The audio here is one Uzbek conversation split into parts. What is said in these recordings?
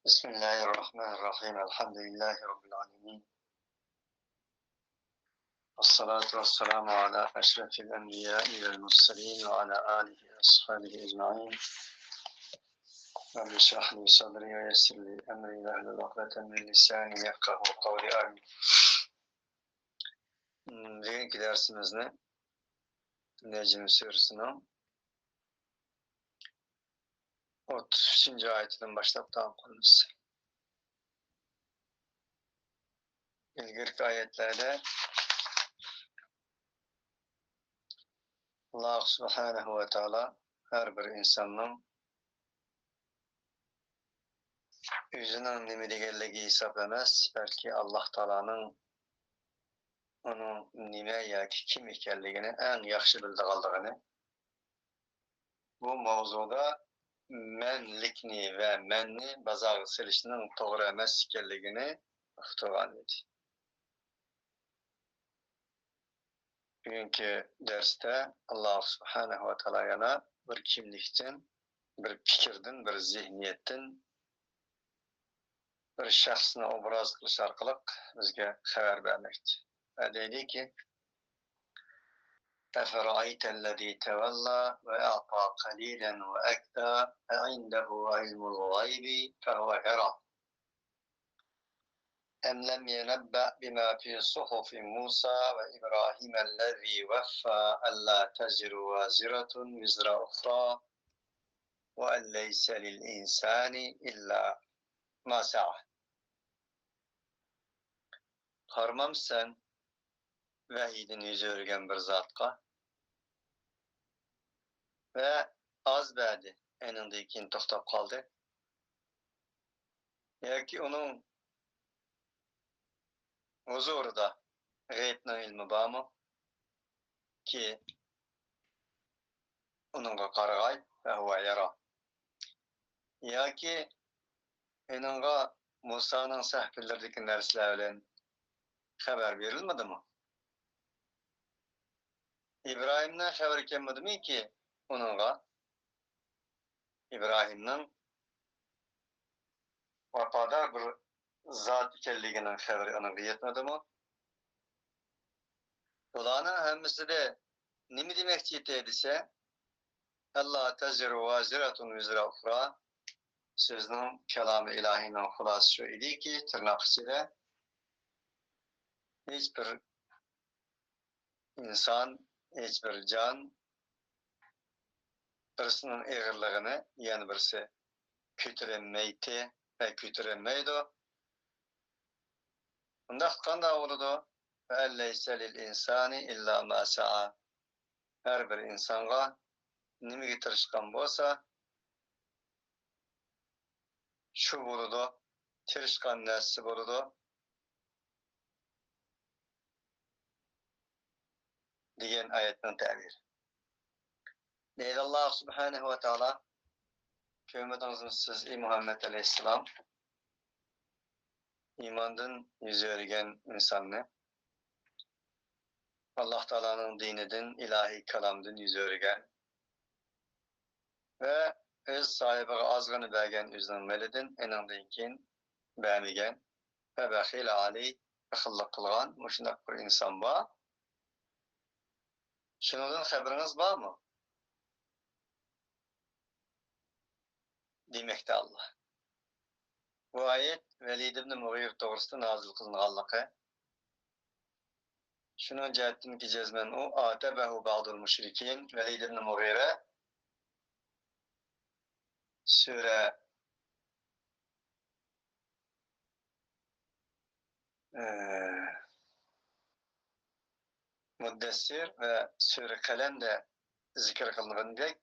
بسم الله الرحمن الرحيم الحمد لله رب العالمين والصلاة والسلام على أشرف الأنبياء والمرسلين وعلى آله وأصحابه أجمعين رب اشرح لي صدري ويسر لي أمري واحلل عقدة من لساني يفقهوا قولي آمين. Bugünkü dersimizde Necm Suresi'nin 33. ayetinden başlayıp devam kılınız. İlgirki ayetlerde Allah Subhanahu ve Teala her bir insanın yüzünün nimeligelliği hesaplamaz, belki Allah Teala'nın onun nime yoki kim ekanligini en yaxshi bildiğini, bu mavzuda menlikni ve menni bazağı silishning to'g'ri emas ekanligini uqtirgan edi. Bugünkü derste Allah Subhanahu ve Teala yana bir kimlikten, bir fikirden, bir zihniyetten, bir şahsını obraz qilish orqali bizga xabar bermoqda. Ve dedi ki: أفرأيت الذي تولى وأعطى قليلا وأكدى أعنده علم الغيب فهو يرى أم لم ينبأ بما في صحف موسى وإبراهيم الذي وفى ألا تزر وازرة وزر أخرى وأن ليس للإنسان إلا ما سعى. Harmam sen vahiyden yüzü örgen bir zatqa ve az verdi enindeyken toxtab qaldı. Yoki onun huzurida g'aybning ilmi bormi ki uningga qarag'ay va huwa yara. Yoki eningga Musa'nın sahifelerideki narsalar bilan xabar berilmadimi? İbrahim'den xabar kelmadimi ki uningga İbrahim'nin vafodor bir zot ekanligining xabari uningga yetmadimi? Bularning hammasida nima demoqchi edi desa, Allah taziru vaziratun vizra ukhra sözünün kelamı ilahinin xulası şu idi ki tırnak içinde hiçbir insan, hiçbir can birisinin ağırlığını yani birisi kötüremeydi ve kötüremeydi. Bunda qanday oldu? Ve leyse lil insani illa ma sa'a. Her bir insanga nima getirishgan bo'lsa, şu bo'ladi, tirishgan narsasi bo'ladi. Degan ayetning ta'biri. Deydi Allah Subhanahu ve Teala, köyümüzün siz Muhammed Aleyhisselam, imandan yüzü örgen insanı, Allah Teala'nın dininden, ilahi kalamdan yüzü örgen ve öz sahibi azgını bergen üzünün melidin, enindin kin bermigen ve bəxil ali, bəxillik qılğan, muşundak bir insan var. Şundan haberiniz var mı? Demekte Allah. Bu ayet Velid ibn Mughir doğrusu nazil kılınğanlığı. Şunun cihettin ki cezmen o atebehu ba'dul müşrikin Velid ibn Mughir'e Sure Muddessir ve Sure Kalem'de zikir kılınğanlık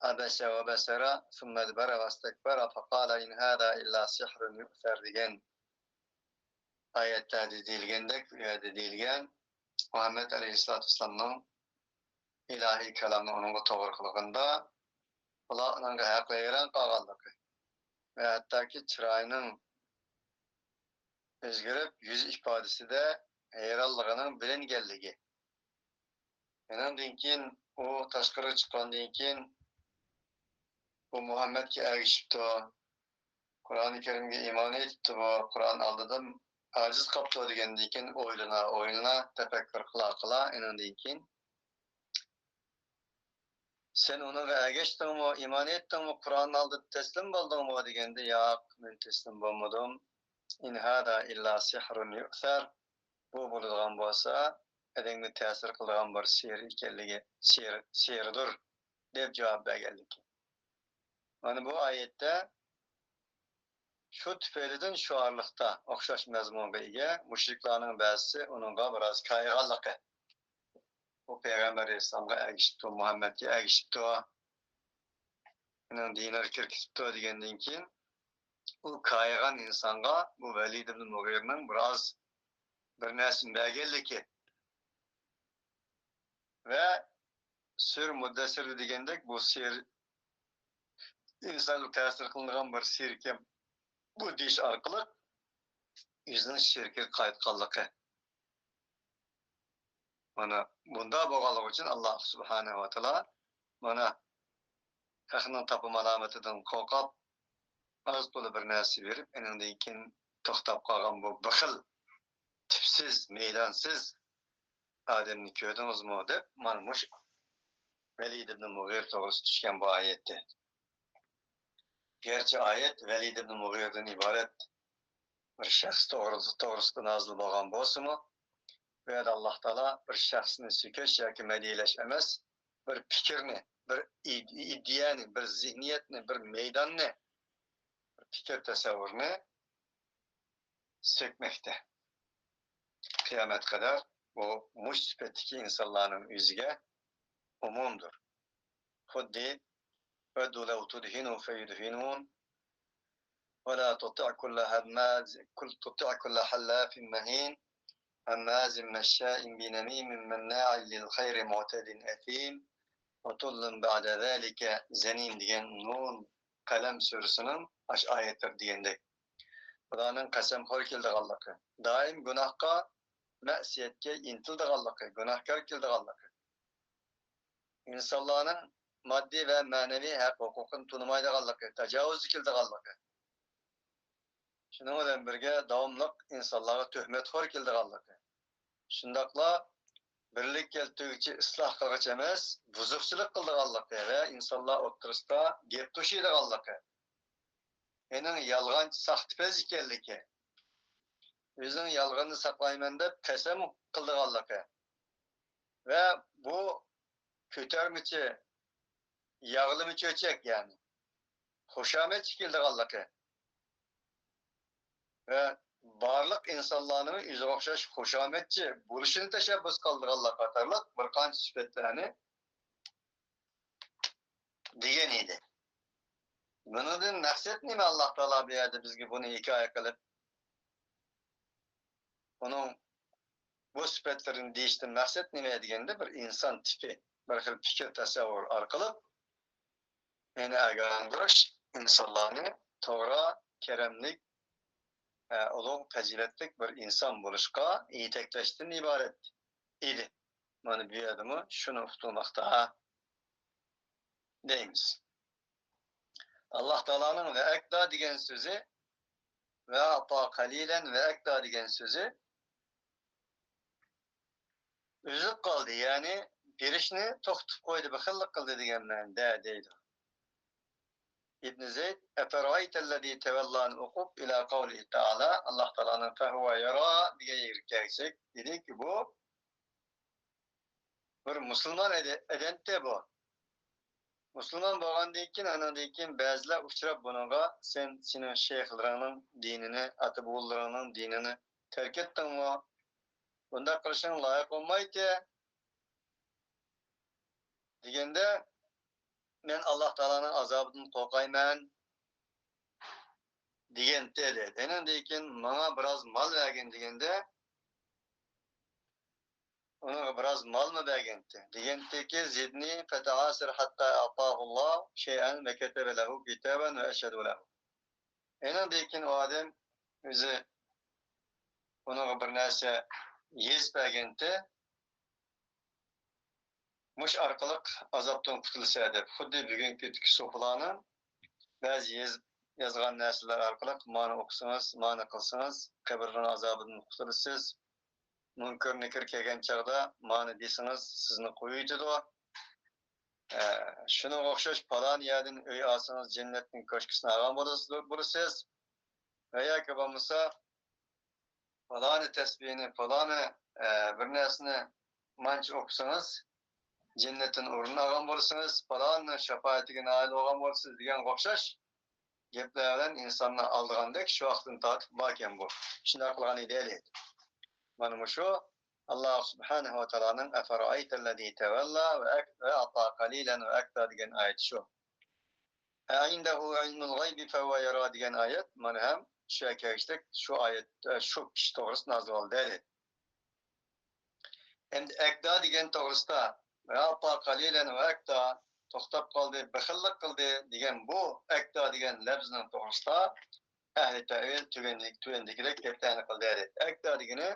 Abese ve besera thumme edbere ve istekbera fekala in hâdâ illa sihrun yu'fer diyen ayetlerde deyilgen Muhammed Aleyhisselatü Vesselam'ın ilahi kelamını onun doğru kılığında ular onga haqlayıran qalğanlığı ve hatta ki çırayının özgürüp yüz ifadesi de heyrallığının bilingenligi. Ondan keyin o tashqariga chiqqandan keyin bu Muhammed ki ergishibdi, Kur'an-ı Kerim'e iman etdi bu Kur'an aldıdan aciz kaptı degandan keyin o'ylana tefekkür qila endan keyin sen ona ergeçtinmi, iman ettinmi, Kur'an aldı teslim boldingmi deganda yo'q, men teslim bo'lmadim. In hada illa sihrun yu'thar. Bu bo'ladigan bo'lsa, adamga ta'sir qiladigan bir sehr ekanligi, sehrdir deb javob berganlik. Mana bu oyatda shu tufaylidan shu orliqda o'xshash mazmunga ega mushriklarning ba'zisi uningga biroz qayg'anligi. Bu Peygamber İslam'a ergişipti, Muhammed'e ergişipti, onun dinler kirkitipti degenden keyin u kaygan insanga bu Velid ibn Mughir'nin biraz bir narsa berganligi ve sir muddessir degandek bu sir insonga ta'sir qiladigan bir sirkim bu deyish orqali o'zining shirkka qaytganligi. Mana bunda bo'lganligi uchun Alloh subhanahu va taolo mana haqning topim alomatidan qo'rqib az to'la bir narsa berib, undan keyin to'xtab qolgan bu baxil, tipsiz, meydansiz odamni ko'rdingizmi deb mana mush Velid ibn Mughir to'g'risida tushgan bu oyatda. Gerçi ayet Velid ibn Mughir'dan ibaret bir shaxs to'g'risida nozil bo'lgan bo'lsa-mu, bu yerda Alloh taolo bir shaxsni sukash yoki madiyalash emas, bir fikrni, bir ideyani, bir zihniyatni, bir maydonni, bir fikr tasavvurni sökmekte. Kıyamet kadar bu muş sifatdagi insonlarning o'ziga umumdir. Xuddi وَدُّوا لَوْ تُدْهِنُوا فَيُدْهِنُونَ وَلَا تُطِعْ كُلَّ حَلَّافٍ مَهِينٍ هَمَّازٍ مَّشَّاءٍ بِنَمِيمٍ مَّنَّاعٍ لِلْخَيْرِ مُعْتَدٍ أَثِيمٍ وَتُلٍّ بَعْدَ ذَلِكَ زَنِيمٍ degan Nun Qalam surasining aş ayetler degandek. Xudoning qasamxo'r keldiganligi, doim gunohga, ma'siyatga intildiganligi, gunohkor keldiganligi. İnsanlarning maddi ve manevi hak hukukunu tanımaydiganligi, tajovuz keldiganligi. Shuning bilan birga davomliq insonlarga tuhmatxo'r keldiganligi. Shundaqla birlik keltiruvchi isloh qilg'ich emas, buzuqchilik qildiganligi va insonlar o'rtasida gap to'shiydiganligi. Mening yolg'onchi saxtipaz ekanligi. O'zining yolg'onni saqlayman deb qasam qildiganligi. Va bu ko'tarmichi yağlımı çöçek yani. Hoşamet keldiganligi. Ve barliq insonlarning o'zi o'xshash xushomatchi bo'lishini tashabbus qildiganlar qatorliq bir qancha sifatlarni degan edi. Bundan maqsad nima? Alloh taolo bu yerda bizga buni hikoya qilib, uning bu sifatlarini deyishdan maqsad nima deganda bir inson tipi, bir xil fikr tasavvur orqali meni agandirish insonlarni to'g'ri, karamlik, ulug' fazilatlik bir inson bo'lishga yetaklashdan iborat edi. Mana bu yerda shuni uqtirmoqda deymiz. Alloh taoloning va akda degan so'zi va ata qalilan va akda degan so'zi o'zi qoldi, ya'ni berishni to'xtatib qo'ydi, baxillik qildi degan ma'noda deydi. İbn Zeyd eferaytellezî tevellan uqub ila kavlihi ta'ala Allah Teala'nın fehuve yara diye yirkeksek dedi ki bu bir Müslüman edente bu. Müslüman bo'lgandan keyin andan keyin ba'zilar uchrab bunga sening shayxlaringning dinini, ata-bobolaringning dinini tark etdingmi? Bunda qilishing loyiq bo'lmaydi deganda men Alloh taolaning azobidan qo'rqayman deganda dedi. Undan keyin menga biroz mol bergin deganda ona biroz molmi bergandi. Degandiki zidni fata'asir hatta atahulloh shay'an va kataba lahu kitaban va ashhadu lahu. Undan keyin o odam o'zi ona bir narsa yezib berganda mush orqali azobdan qutulsa deb xuddi bugungi so'flarni ba'zi yazgan narsalar orqali mana o'qisangiz, mana qilsangiz, qabrning azobidan qutulasiz. Munkar nikir kelgan chog'da mana desangiz, sizni qo'yitadi. Shunga o'xshash falon yerdan uy olsangiz, jannatning ko'shkisini olgan bo'lasiz. Va yoki bo'lmasa falon tasbihni, falon bir narsani mancha o'qisangiz, jannatdan o'rin olgan bo'lsangiz, falon shafoatiga nail bo'lgan bo'lsangiz degan o'xshash gaplar bilan insonni aldagandek shu vaqtdan tortib borgan bu. Shunday qilgan edi. Mana shu Allah subhanahu wa ta'alaning afara'aytallazi tawalla va ata qalilan va akta degan oyat shu. Indahu ilmul g'aybi fa huwa yara degan oyat mana ham shu akashlik shu oyat shu kishi to'g'risida nozil bo'ldi. Endi akta degan to'g'risida va ata qalilan va akta to'xtab qoldi, baxillik qildi degan bu akta degan lafzning to'g'risida ahli ta'wil tugandikidek gaplarni qildi. Akta degani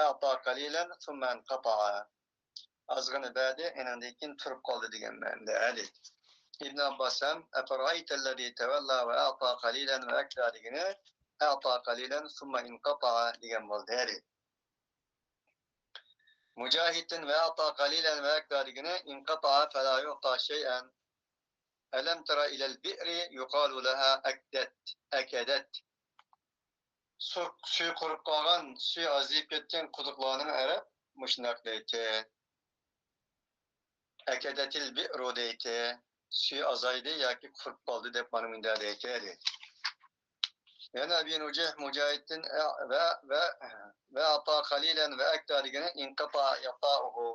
a'ta qalilan thumma inqata'a. Azg'ini ba'di endan keyin turib qoldi degan ma'noda. Ibn Abbas ham afara'ayta allazi tawalla va a'ta qalilan va akta degani a'ta qalilan thumma inqata'a degan bo'ldi. Mujahidin va a'ta qalilan va akta degani inqata'a fala yu'ta shay'an. Alam tara ila al-bi'ri yuqalu laha akadat. Suyu qurib qolgan, suyu aziyib ketgan quduqlarning arab mushnaq deydi. Akadatil bi'ru deydi. Suyu azaydi yoki qurib qoldi deb mana bunda deydi. Yana bin Mujahidin ve ata qalilan ve akta degani inqata yaqa'uhu.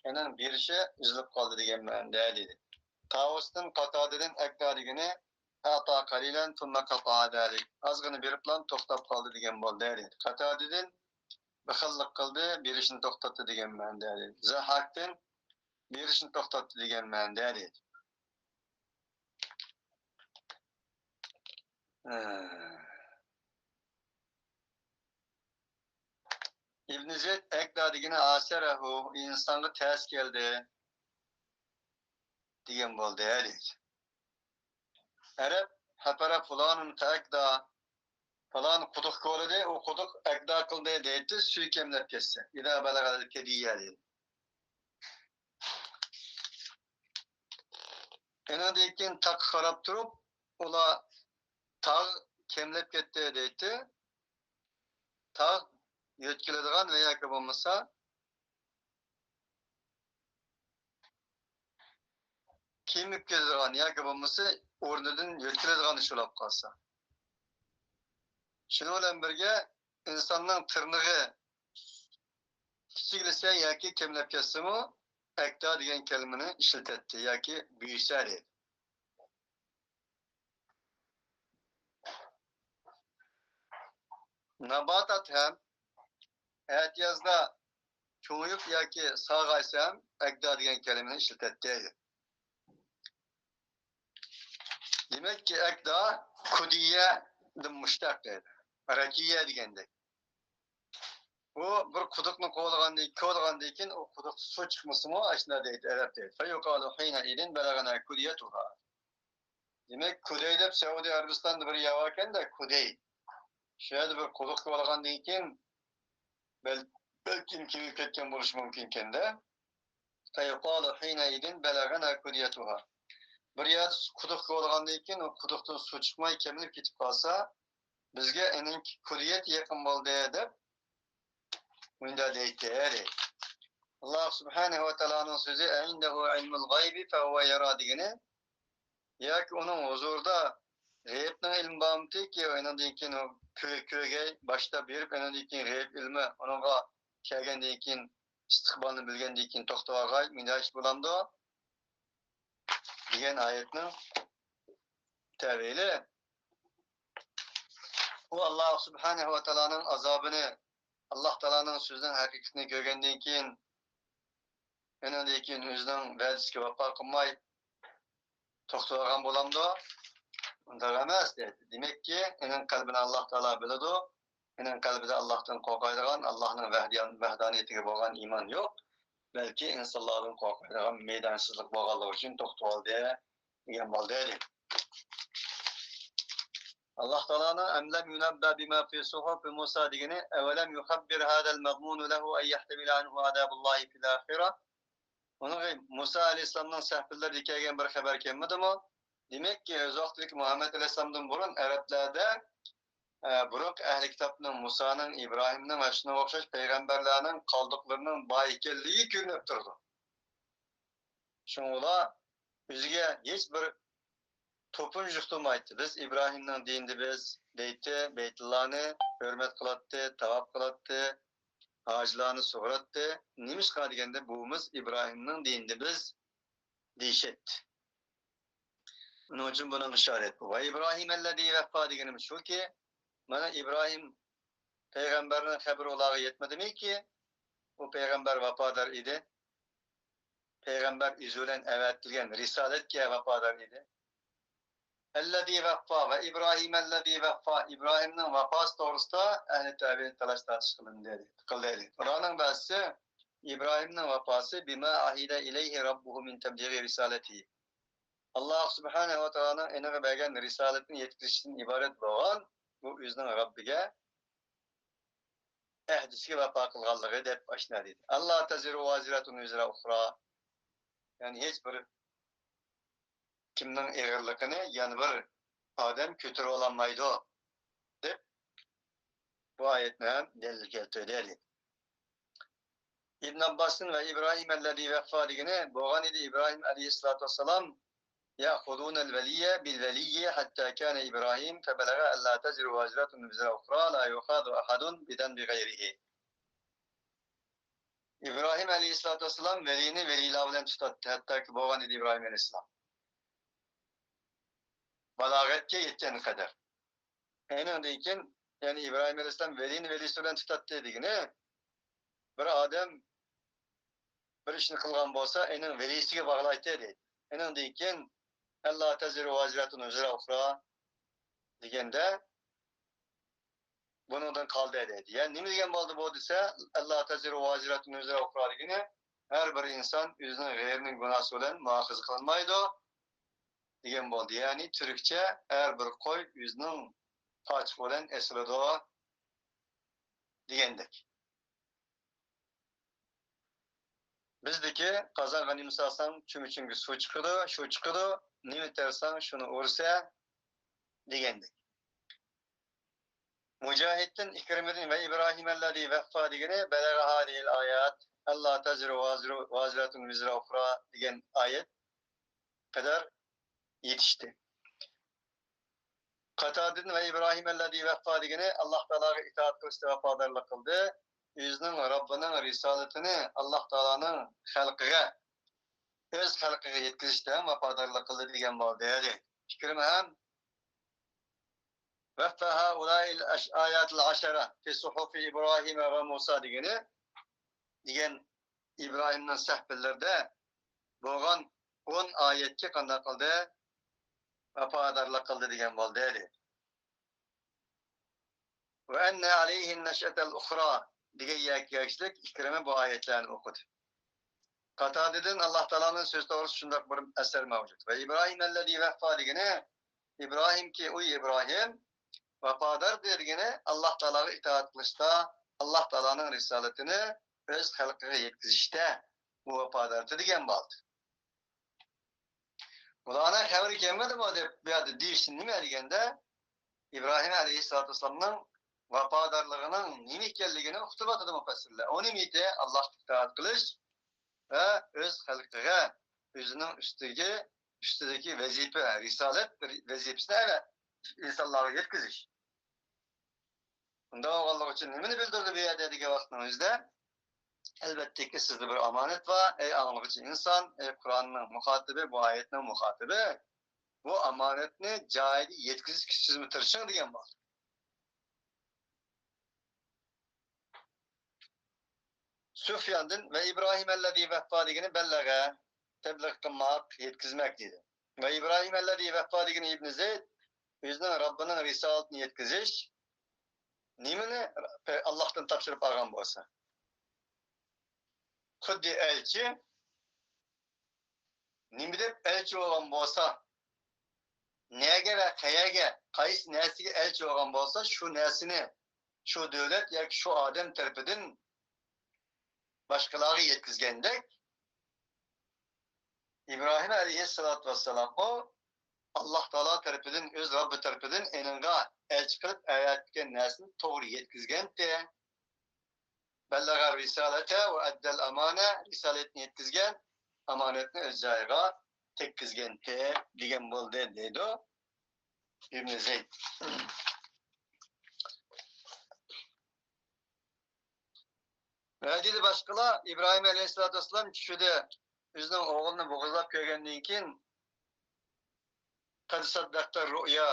Yani birishi uzilib qoldi degan ma'noda dedi. Tavusdan qatadidan akta degani ata qalilan thumma qata'a dalik. Azg'ini berib lan to'xtab qoldi degan bo'ldi dedi. Qatadidan baxillik qildi, berishni to'xtatdi degan ma'noda dedi. Zahaqdan berishni to'xtatdi degan ma'noda dedi. İbn Zeyd akta degani asarahu insonga ters keldi degan bo'ldi dedi. Arab hapara fulanın takda falan kuduk ko'rdi, o kuduk akda qildi deydi, suykemlab ketsa. Ida balag'al kediya deydi. Enadan keyin taq qarab turib, ular tag kemlab ketdi deydi. Tag yetkiladigan va yoki bo'lmasa kemib ketadigan yoki bo'lmasa o'rnidan yetkiladigan ishulab qolsa. Shuning bilan birga insonning tirnig'i kichiklasa yoki kemlab ketsami, akta degan kalimani ishlatadi yoki buysa deydi. Nabatat ham aytiyazda cho'yib yoki sog'aysa ham akta degan kalimani ishlatadi. Demek ki akda kudiye'den mushtaq deydi. Rakiye degandek. Bu bir quduqni qo'lg'andan keyin o quduq suv chiqmasimi, ashna deydi arab deydi. Fa yuqalu hina idin balagana kudiyatuha. Demek kuday deb Saudiya Arabistonda bir yav ekanda kuday. Shu yerda bir quduq qo'lg'andan keyin belki kimib ketgan bo'lishi mumkin ekanda. Fa yuqalu hina idin balagana kudiyatuha. Bir yer quduq qo'lg'andan keyin o quduqdan suv chiqmay kemilib ketib qolsa, bizga ening kulliyat yaqin bo'ldi deb bunda deydi. Allah subhanahu wa ta'alaning so'zi indahu ilmul g'aybi fa huwa yara degani yoki uning huzurida g'aybning ilmi bormiki, undan keyin ko'rgay boshda berib, undan keyin g'ayb ilmi uningga kelgandan keyin istiqbolni bilgandan keyin to'xtab olg'ay, menda ish bo'lamdi degan oyatning tavili. Bu Allah subhanahu wa ta'alaning azobini, Allah ta'alaning so'zining haqiqatini ko'rgandan keyin, undan keyin o'zining va'dasiga vafo qilmay to'xtab olgan bo'lamdi. Unday emas dedi. Demakki, uning qalbini Alloh taolo biladi. Uning qalbida Allohdan qo'rqadigan, Allohning vahdaniyatiga bo'lgan iymon yo'q. Belki insonlarning qo'rqadigan meydansizlik bo'lganligi uchun to'xtab oldi degan bo'ldi. Allah Teala'nın emlem yunabba bima fi suhufi Musa degeni evelem yuhabbir hadal mazmunu lehu en yahtemil anhu adabullahi fil ahire. Onun Musa Aleyhisselam'dan səhbirlər dikəyən bir xəbər kelmədimi? Demek ki, öz vaxtdaki Muhammed Aleyhisselam'dan burun Ərəblərdə buruk ehli kitapның Musa'nın, İbrahim'nin ve şuna okşaş peygamberlerinin kaldıklarının bayikelliği görünüp durdu. Şunla bizge hiç bir topun juxtumaydı. Biz İbrahim'nin dininde biz deyti, Beytullah'ını hürmet kılattı, tavaf kılattı, hacılarını soğurattı. Nimiş kadigende buğumuz İbrahim'nin dininde biz deyişetti. Onun için bunun işaret bu. Ve İbrahim ellezî veffa degenimiz şu ki, mana İbrahim peygamberinin haberi olağı yetmedi mi ki o peygamber vefadar idi. Peygamber izülen evettilgen risaletke vefadar idi. Ellezî veffa ve İbrahim ellezî veffa İbrahim'nin vefası doğrusunda ehl-i tabi'nin talaş tartış kıldı. Kur'an'ın bahsi İbrahim'nin vefası bima ahide ileyhi rabbuhu min tebliği risaleti. Allah subhanehu ve teala'nın enine bergen risaletini yetkilişinin ibaret olan bu üzünün Rabbige ehdisi vefa kılgallığı dep başına dedi. Allah teziru vaziratun üzere ukhra. Yani hiç bir kimnin eğirlikini yani bir adem kötü olanmaydı o. Dep bu ayetle delil keltirdi. İbn Abbas'ın ve İbrahim ellezî veffa digine boğan idi İbrahim aleyhissalatu vesselam يأخذون الولي بالولي حتى كان إبراهيم فبلغ ألا تزر وازرة وزر أخرى لا يؤخذ أحد بذنب غيره. İbrahim Aleyhisselatü Vesselam velini veliyle bilen tutattı. Hatta ki boğan idi İbrahim Aleyhisselam. Balagatke yetken kadar. Enindeyken yani İbrahim Aleyhisselam velini velisi bilen tutattı dediğine bir adam bir işini kılgan bolsa enin velisiga bağlaytı dedi. Enindeyken Allah teziru vaziratun üzere ukhra degende bundan kaldı dedi. Yani nima degan bo'ldi bu desa Allah teziru vaziratun üzere ukhra degeni her bir insan özünün g'ayrining gunohi bilan muoxiz qilinmaydi degan bo'ldi. Yani Türkçe her bir qo'y o'zining qochiq bilan esiladi degandek. Bizdeki qozon g'anim solsang chumuchunga suv chiqadi, shu chiqadi, nima tersang shuni ursa degandek. Mücahit'ten İkrim'in ve İbrahim ellezî veffa degeni belâga hâzihil ayat Allah teziru vaziratun vizra ukhra degen ayet kadar yetişti. Katadin ve İbrahim ellezî veffa degeni Allah Teala'ga itaat kılıştı vefadarlık kıldı. Yüzünün Rabbinin risaletini Allah Teala'nın halkıga öz halkıga yetkizişten vefadarlık kıldı degen var değerli. Fikrim hem وفى هؤلاء الآيات العشرة في صحف إبراهيم وموسى diyen İbrahim'in sahbelerde boğan 10 ayetki kanda kıldı vefadarlık kıldı diyen bol değil. Ve enne aleyhin neşetel ukhra diye yaklaştık İkrim'e bu ayetlerini okudu. Katadidin Allah Teala'nın söz doğrusu şundak bir eser mevcut. Ve İbrahim ellezî veffa degene İbrahim ki uy İbrahim vefadar dergene Allah Teala'ya itaat kılışta, Allah Teala'nın risaletini öz halkıga yetkizişte bu vefadartı degen baldı. Bulana haberi kelmedi mi dep bir adı deyişsin nime degende İbrahim Aleyhisselatü Vesselam'ın vefadarlığının nime ekenligini uqtirbatıdı mufassirler. O nimeydi Allah itaat kılış ve öz halkıga özünün üstüdeki vazife, risalet vazifesine evet insanlara yetkiziş. Bunda oğallık için nimeni bildirdi bir yerdeki vaxtınızda? Elbette ki sizde bir amanet var. Ey anlık için insan, ey Kur'an'ın muhatibi, bu ayetin muhatibi, bu amanetini cahili yetkisiz kişisiz mi tırışın diyen var. Süfyan'ın ve İbrahim ellezî veffa degeni bellega, tebliğ kılmak, yetkizmek dedi. Ve İbrahim ellezî veffa degeni İbn Zeyd, özünün Rabbinin risaletini yetkiziş, nimeni Allah'tan tapşırıp algan bolsa. Xuddi elçi, nimi dep elçi olan bolsa, nega ve qayerga, qaysi narsaga elchi bo'lgan bo'lsa, shu narsani, shu davlat yoki shu odam tarafidan boshqalarga yetkazgandek, İbrahim Aleyhisselatü Vesselam o Allah Teala tarafından, öz Rabbi tarafından enine elçi kılıp ayetken nersini doğru yetkizgen de bellagar risalete ve eddel amane risaletini yetkizgen amanetini öz cayga tekkizgen de digen boldu deydi o İbn Zeyd. Ve dedi başkalar İbrahim Aleyhisselatü Vesselam düşüde bizning o'g'ilni bo'g'izlab ko'rgandan keyin qad saddaqta ru'ya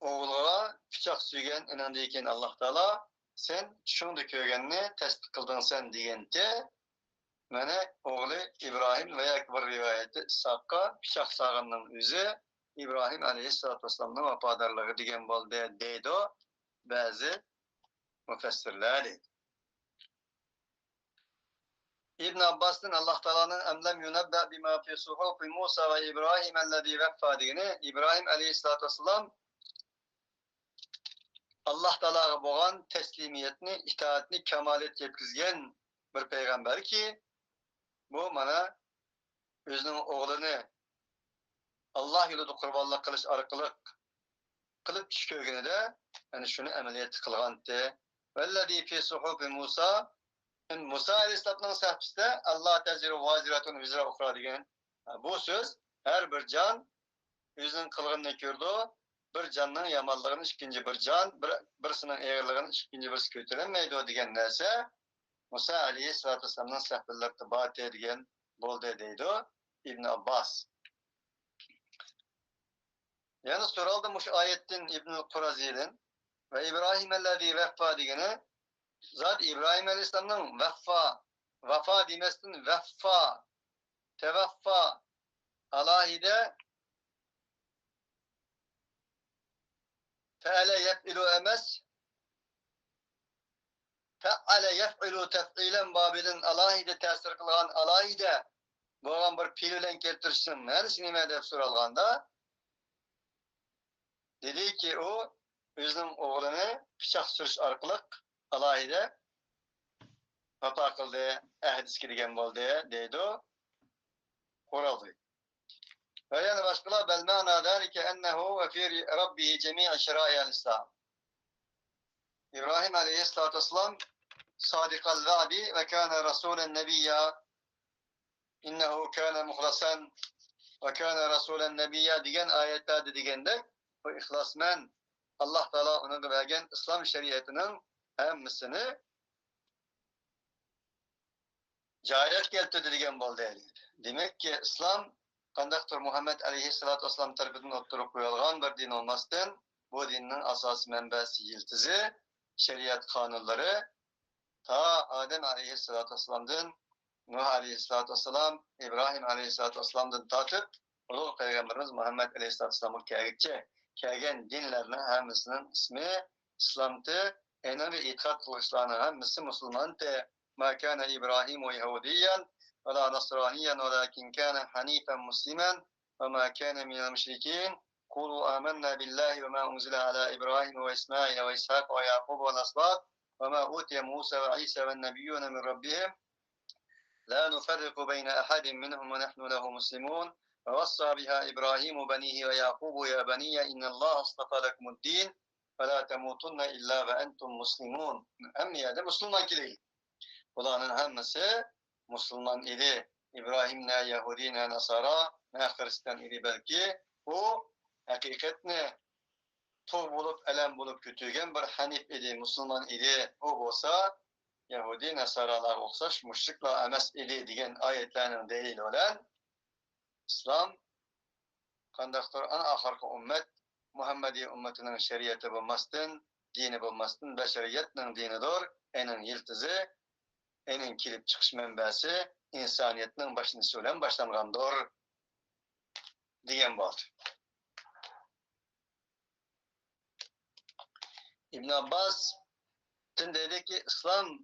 o'g'liga pichoq suygan inandan keyin Alloh taolo sen shunda ko'rganni tasdiq qilding sen deganda mana o'g'li İbrahim va bir rivoyatda Ishoqqa pichoq solganning o'zi İbrahim alayhissalatu vassalamning vafodorligi degan bo'ldi deydi ba'zi mufassirlar. İbn Abbas'ın Allah Teala'nın emlem yunebbe bima fi suhufi Musa ve İbrahim ellezî veffa degeni İbrahim Aleyhisselatü Vesselam Allah Teala'ga bo'lgan teslimiyetini, itaatini kemalet yetkizgen bir peygamber ki bu mana o'zining o'g'lini Allah yo'lida qurbonlik qilish orqali qilib tush ko'rganida yani shuni amaliyat qilgandi. Vellezî fi suhufi Musa Musa Aleyhisselam'ın sahifesinde Allah teziru vaziratun vizra ukra degan bu söz her bir can o'zining qilganini ko'rdi. Bir canning yomonligini ikkinchi bir can, birisining eg'irligini ikkinchi birisi ko'tarolmaydi degan narsa Musa Aleyhisselatü Vesselam'ın sahifelerinde bor degan bo'ldi deydi İbn Abbas. Yani soraldı bu ayetten İbn Kuraziy'den ve İbrahim ellezî veffa degeni zat İbrahim Aleyhisselam'ın vefa demesinden veffa, tevaffa, alahide fe'ale yef'ilu emes, fe'ale yef'ilu tef'ilen babidin alahide tesir kılgan alahide bo'lgan bir fiilen keltirishsin neresi nima deb so'ralganda dedi ki o o'zining o'g'lini pichoq surish orqali alohida vafo qildi, ahdisga degan bo'ldi deydi Qo'ravi. Va yana boshqalar bal ma'na zalika annahu va fi rabbihi jami' shara'i al-islam. İbrahim Aleyhissalatu vesselam sadiqal va'di ve kana rasulen nebiyya innehu kana muhlasan ve kana rasulen nebiyya degan oyatlarda deganda bu ixlosman Allah Teala ona vergen İslam şeriatının hammasini cahiliyet keltirdi degan bo'ldi. Demek ki İslam qandaqdir Muhammed Aleyhissalatu vesselam tarafından o'ttirib qo'yilgan bir din olmasdan bu dinning asosiy manbasi yiltizi şeriat qonunlari ta Adem Aleyhissalatu vesselamdan Nuh Aleyhissalatu vesselam İbrahim Aleyhissalatu vesselamdan tortib ulug' payg'ambarimiz Muhammed Aleyhissalatu vesselamga kelgan dinlarning hammasining ismi İslam'tı. Eneri itiqad qilishlarning hammasi musulmonti. Ma kana İbrahimu Yahudiyan ve la Nasraniyan walakin kana Hanifan Musliman ve ma kana minel müşrikin. Kulu amennâ billahi ve ma unzila ala İbrahim ve İsmail ve İshak ve Yakub ve Nasbat ve ma utiye Musa ve İsa ve nebiyyûne min Rabbihim. La nufarriqu beyne ahadin minhum ve nahnu lehu muslimun. ووصى بها إبراهيم بنيه ويعقوب يا بني إن الله اصطفى لكم الدين فلا تموتن إلا وأنتم مسلمون. أمي هذا مسلمان كلي. Bunların hepsi Müslüman idi. İbrahim ne Yahudi ne Nasara ne Hristiyan idi belki. Bu hakikatne tuğ bulup elem bulup kütügen bir Hanif idi, Müslüman idi. O olsa Yahudi Nasaralar oksaş müşrikla emes idi diyen ayetlerinin değil olan İslam qandaqdir ana ahirgi ummet Muhammedi ümmetinin şeriatı bulmasdan, dini bulmasdan beşeriyetinin dinidir. Enin yiltizi, enin kilip çıkış menbesi insaniyetinin başını söylen başlangandır diyen var. İbn Abbas dedi ki İslam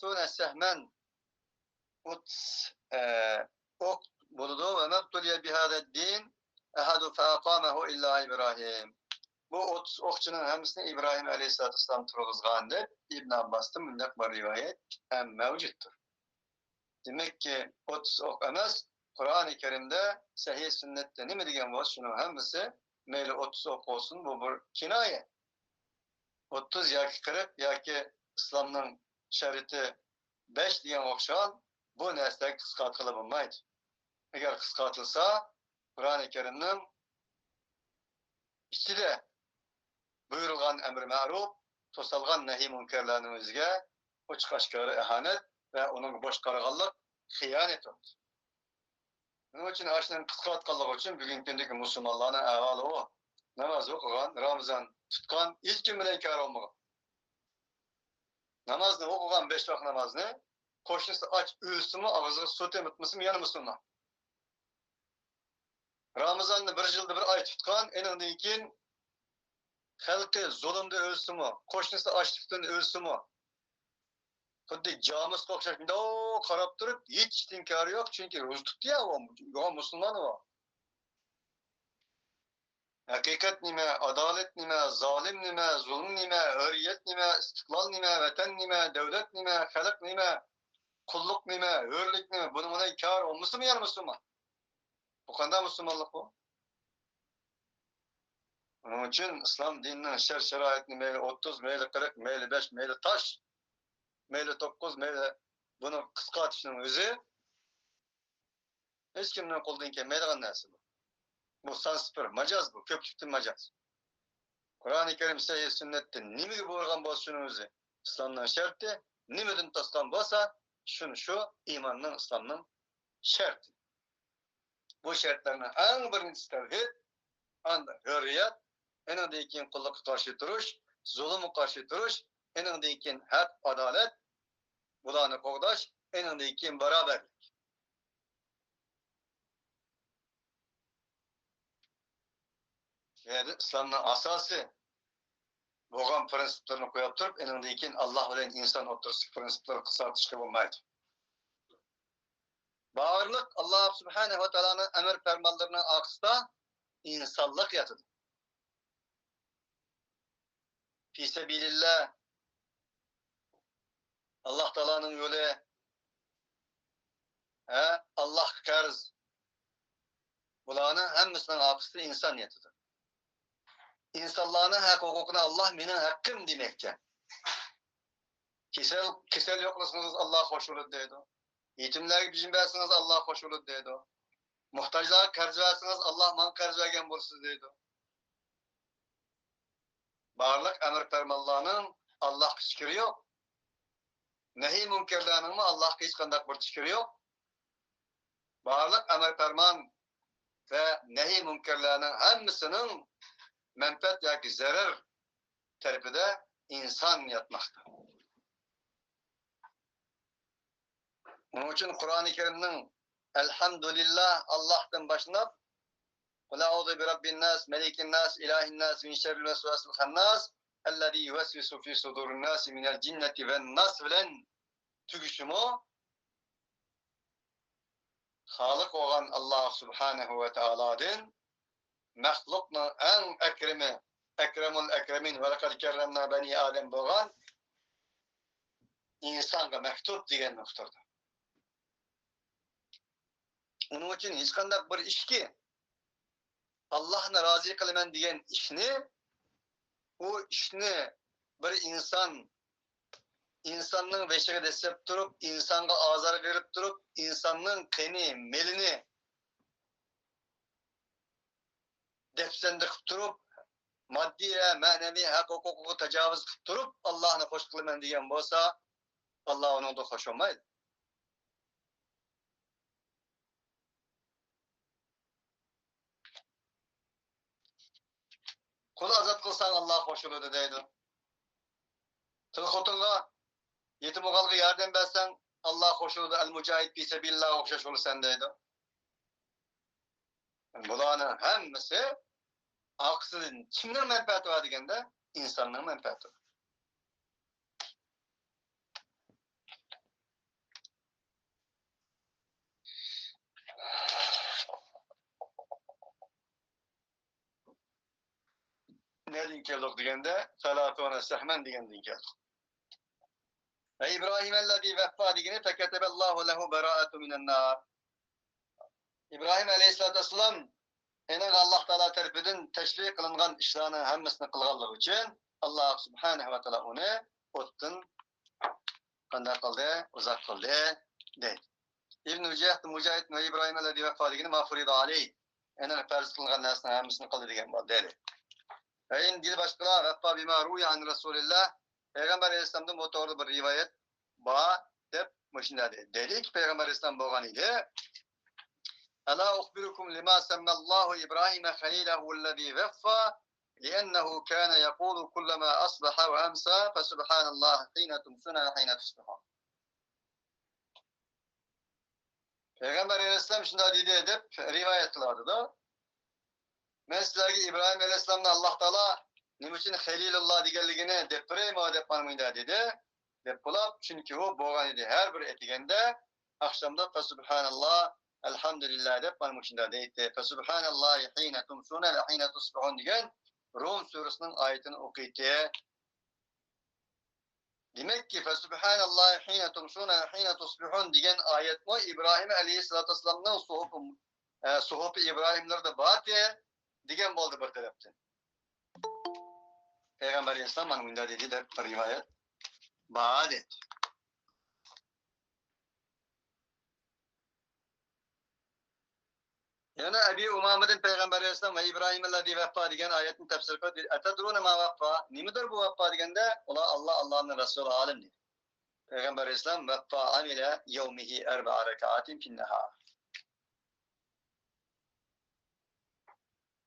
30 sehmen ok buludu ve mebtuliye bihâdeddin ehadu feaqâmehu illa İbrahim. Bu 30 okçunun hemsini İbrahim Aleyhisselatü Vesselam turguzgandı. İbn Abbas'tan bundak bir rivayet hem mevcuttur. Demek ki 30 ok emas, Kur'an-ı Kerim'de sahih sünnette ne degan bolsa şunun hemsi meyli 30 ok olsun, bu bir kinaye. 30 yoki 40 yoki İslamning şariti 5 degan o'xshagan bu narsa qisqartirib bo'lmaydi. Agar qisqartilsa, Kur'an-ı Kerim'ning ichida buyurilgan emri ma'ruf, to'salgan nahiy munkarlarning o'ziga ochiq oshkora ihanat va uning boshqarganlik xiyonat. Buning uchun ashuni qisqartganligi uchun bugungi kundagi musulmonlarning ahvoli u. Namoz o'qigan, Ramazon tutgan, hech kim bilan kar olmagan. Namozni o'qigan 5 vaqt namozni qo'shnisi och o'lsimi, og'ziga suv temitmasmi yana musulmon. Ramazonni 1 yilda 1 oy tutgan, endan keyin xalqi zulmda o'lsimi, qo'shnisi ochlikdan o'lsimi, xuddi jomus o'xshashda qarab turib, hech inkari yo'q, chunki ro'za tutdi-ya, u musulmon u. Haqiqat nima, adolat nima, zolim nima, zulm nima, hurriyat nima, istiqlol nima, vatan nima, davlat nima, xalq nima, qulluq nima, hurlik nima, buni inkar olmasmi yana musulmon? Bu qanday musulmonlik bu? Onun için İslam dininin şer-şeraitini meyli 30, meyli 40, meyli 5, meyli taş, meyli 9, meyli bunu kıskatışının özü hiç kimden koldan kelmeydiğen narsa bu. Bu sanspir, macaz bu, köpçükten macaz. Kur'an-ı Kerim sahih sünnette nimigi buyurgan bolsa şunun özü İslam'ın şerti, nimidin taskan bolsa şunu şu imanın, İslam'ın şerti. Bu şartlarının en birincisi tevhid, anda hürriyet, endan keyin qulluqqa qarshi turish, zulmga qarshi turish, endan keyin haq, adolat, bularni qo'g'dash, endan keyin barobarlik. Yani İslamning asosi bo'lgan prinsiplarni qo'yib turib, endan keyin Alloh bilan inson o'rtasidagi prinsiplarni qisqartirishga bo'lmaydi. Barliq Alloh subhanahu va taoloning amr farmonlarining aqsida insonlik yotadi. Fisabilillah, Allah Teala'nın yolu, Allah karz, bularının hemmisinin akısı insaniyetidir. İnsanların hak hukukuna Allah benim hakkım demekte. Kisel yoklusunuz Allah hoş olur deydi. Yetimler bizim versiniz Allah hoş olur deydi. Muhtaçlar karz versiniz Allah man karz vergen bulsuz deydi. Barlık emir fermanlarının Allah şükürü yok. Nehi münkerlerinin mi Allah hiç kandak bir şükürü yok. Barlık emir ferman ve nehi münkerlerinin hemmisinin menfaat yoki zarar tarafida inson yatmakta. Onun için Kur'an-ı Kerim'nin elhamdülillah Allah'tan başlanıp Kul a'udhu bi rabbin nas, melikin nas, ilahin nas, min şerril vesvesil hannas, ellezî yuvesvisu fî sudurin nas minel cinneti ven nas bilen tügüşümü Halık olan Allah subhanahu ve Teala'dan mahlukna en ekremi, ekremul ekremin ve lekad kerremna bani Adem boğan insanga mektup degan noktada. Onun için hiç kandak bir işki Allah'ına razı kılman degan işni, o işni bir insanın veşiği desep durup, insanga azar verip durup, insanın keni, melini defsendik durup, maddi ve manevi hak hukuku tecavüz durup, Allah'ına hoş kılman degan bolsa, Allah onun da hoş olmaydı. Kulu azat kılsan Allah hoş olur deydi. Tıl xotunga yetim oğalga yardım bersen Allah hoş olur. El mücahid fi sebillah okşaş olur sen deydi. Bularning hemmisi aksızın kimden menfaati var degende insanın menfaati. Nereden keldik degende salatuna sehmen degenden keldik. Ve İbrahim ellezî veffa degeni feketebellahu lehu berâetu minen nar. İbrahim aleyhissalatu vesselam enek Allah Teala tarafından teşvik kılınan işlerini hemmesini kılganlığı için Allah subhanahu ve teala onu ottan kanday kıldı, uzak kıldı deydi. İbn-i Mücahit ve İbrahim ellezî veffa degeni mağfurida aleyh. Enek farz kılgan narsını hemmesini kıldı degen var deydi. Ve in dil başkala veffa bima ruya an Resulillah. Peygamber Aleyhisselam'dan bu doğru bir rivayet ba dep müşinda dedi ki Peygamber Aleyhisselam boğan idi. Ala ukhbirukum lima semmallahu İbrahim halilehu ellezî veffa li'ennehu kâne yekûlu kullama asbaha ve amsa fesubhanallah hîne tumsuna ve hîne tusbihun. Peygamber Aleyhisselam şunda dedi edip rivayet kılardı da. Mesela İbrahim Aleyhisselam'da Allah Teala niçin Halilullah digelligini depireyim o depanmıydı dedi. Depolap çünkü o boğan idi. Her bir etigende akşamda fesubhanallah elhamdülillah depanmışında deydi. Fesubhanallah hine tumsuna ve hine tusbihun diyen Rum suresinin ayetini okuydu. Demek ki fesubhanallah hine tumsuna ve hine tusbihun diyen ayet o İbrahim Aleyhisselatü Vesselam'dan sohup İbrahimlerde batı digen boldu bir taraftan. Peygamber Aleyhisselam anında dedi de bir rivayet baad et. Yani Ebi Umame'den Peygamber Aleyhisselam ve İbrahim ellezî veffa diyen ayetin tefsir kıldı. Etedrûne ma veffa. Nimidir bu veffa digende? Ola Allah'ın Resulü alim dedi. Peygamber Aleyhisselam veffa amile yevmihi erba'a rekaatin finnehâr.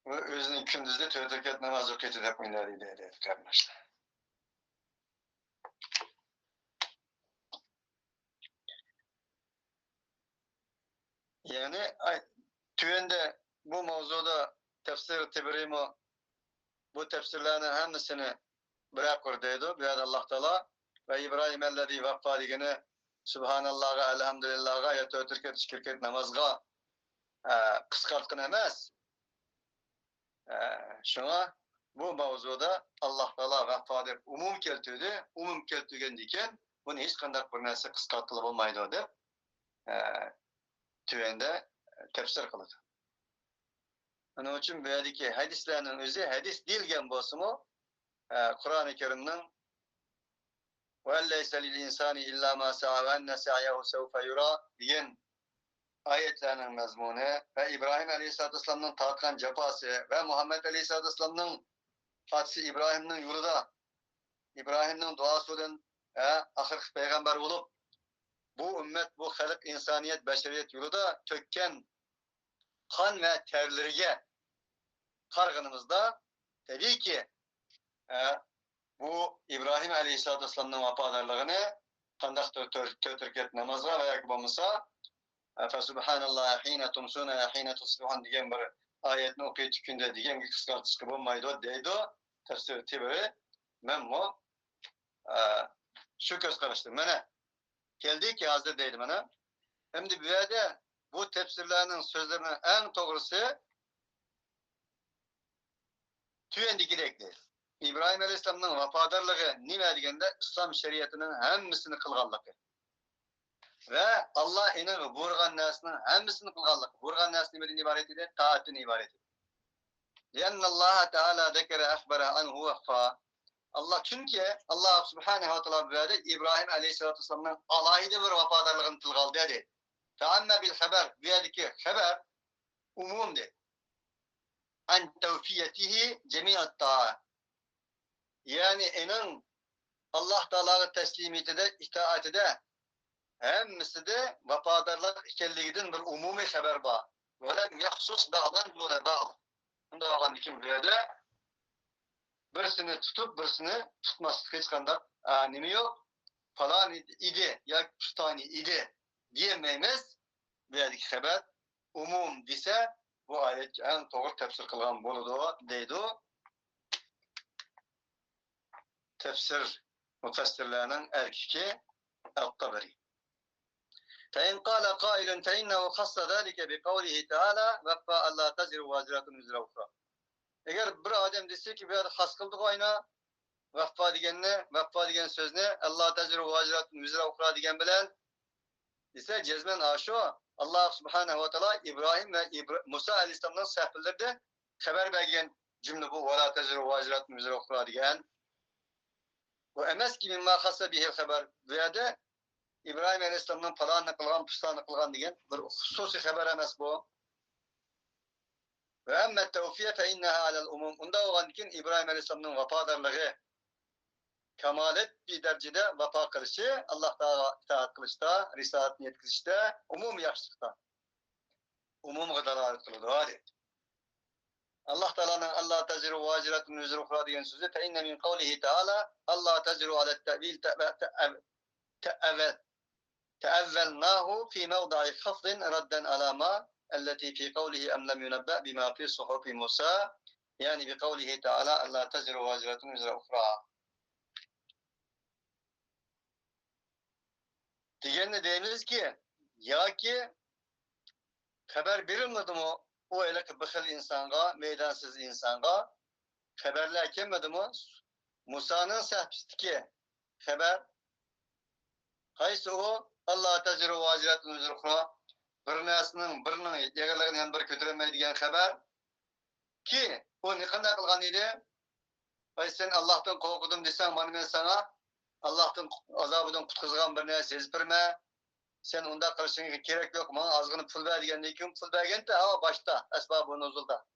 Ve özünün kündüzde tövbekat namaz okuyup yapmayınlar dedi kardeşler. Yani tüyende bu mevzuda tefsir tebrimi bu tefsirlerin hepsini bırakırdıydı. Bir Allah Teala ve İbrahim ellezî veffa digeni Subhanallah'a elhamdülillah'a yatı Türkiye şirket namazga kıskartkın emez. Şuna bu mevzuda Allah Teala veffa dep umum keltüydü. Umum keltügen diken bunu hiç kandak bir narsa kıskartkılıp olmaydı dep tüyende tefsir kıldı. Onun için böyleki hadislerin özü hadis değilgen bolsumu Kur'an-ı Kerim'nin وَاَلَّيْسَ لِلْاِنْسَانِ اِلَّا مَا سَعَى وَاَنَّ سَعْيَهُ سَوْفَ يُرَى diyen ayetlerinin mezmunu ve İbrahim Aleyhisselatü Vesselam'ın tatkan cefası ve Muhammed Aleyhisselatü Vesselam'ın Fatih İbrahim'in yolunda İbrahim'in duası olan ahir peygamber olup bu ümmet, bu halk, insaniyet, beşeriyet yolunda tökken kan ve terlerine kargınımızda tabii ki bu İbrahim Aleyhisselatü Vesselam'ın vafadarlığını kandak tötürket namazga ve yakbamıza Fesubhanallah hine tumsuna ve hine tusbihun diyen bir ayetini okuyup tükünde diyen bir kıskartıskı bulmaydı deydi. Tefsir tibiri memmu şu göz karıştı. Mene geldi ki hazır deydi bana. Hem de bir yerde bu tefsirlerinin sözlerinin en doğrusu tüyendiki değil. İbrahim Aleyhisselam'ın vafadarlığı nime degende İslam şeriatının hemmisini kılganlığı. Ve Allah inen buyurgan narsının hemmisini kılganlık. Buyurgan narsa nimeden ibaret eder? Taatın ibaret eder. Lianna Allah Teala zekere ahbara anhu veffa. Allah çünkü Allah Subhanahu ve Teala böyle İbrahim Aleyhisselatü Vesselam'ın alayide bir vafadarlığını tılgal dedi. Feanne bil haber. Böyleki haber umum dedi. An tevfiyetihi cemi'at ta'a. Yani inen Allah Teala'nın teslimiyeti de itaati de hemmisi de vafadarlık ikelliğinin bir umumi haber var. Velem yahsus dağdan dune dağ. Bunda olan kim böyle birisini tutup birisini tutmaz. Hiç kandak animi yok. Falan idi ya tutani idi diyemeyimiz. Böyleki haber umum dese bu ayet en doğru tefsir kılgan boludu deydi. Tefsir müfessirlerinin erkeki El-Taberi. فإن قال قائل فإنه خص ذلك بقوله تعالى وفى ألا تزر وازرة وزر أخرى. Eğer bir adam dese ki bir adam has kıldık oyna, veffa degan so'zni Allah tezru vaciratun vizra ukra degan bilan dese cezmen aşo Allah subhanahu wa ta'ala İbrahim ve Musa aleyhisselam'ın sahfelerde haber bergen cümle bu ve la tezru vaciratun vizra ukra degan. Bu emes ki mimma khassa bihil haber veya da İbrahim aleyhisselam'ın falanını kılgan, pıstanı kılgan degan bir hususi haber emes bu. Ve emme tevfiye fe inneha alel umum. Unda olan için İbrahim aleyhisselam'ın vafadarlığı kemalet bir derecede vefa kılışı, Allah Teala itaat kılışta, risaletini yetkilişte, umum yaşlıkta. Umum gıdalar kılıdır. Hadi. Allah Teala'nın Allah teziru vaciratun üzür ukra diyen sözü fe inne min kavlihi Teala Allah teziru alet te'vil te'evvelnahu fi mevda'i khafdin radden alama elleti fi kavlihi em lem yunebbe bima fi suhufi Musa yani bi kavlihi Teala Allah teziru vaciratun üzür ukra. Diğerine deyimiz ki ya ki haber verilmedi mi o öyle ki bıkıl insana, meydansız insana haberler gelmedi mi? Musa'nın sahbistiki haber haysı o Allah teziru vaciratun üzür ukra birinin yağlarını hem bir kötüremeydiğen haber ki o ne kadar kılgan idi? Ay sen Allah'tan korkudum desen bana ben sana Allah'tan azabından kutkuzgan bir ne sezdirme. Sen onda kılışın gerek yok mu? Azgını pul verdiğinde kim pul verdiğinde ama başta esbab-ı nuzulda.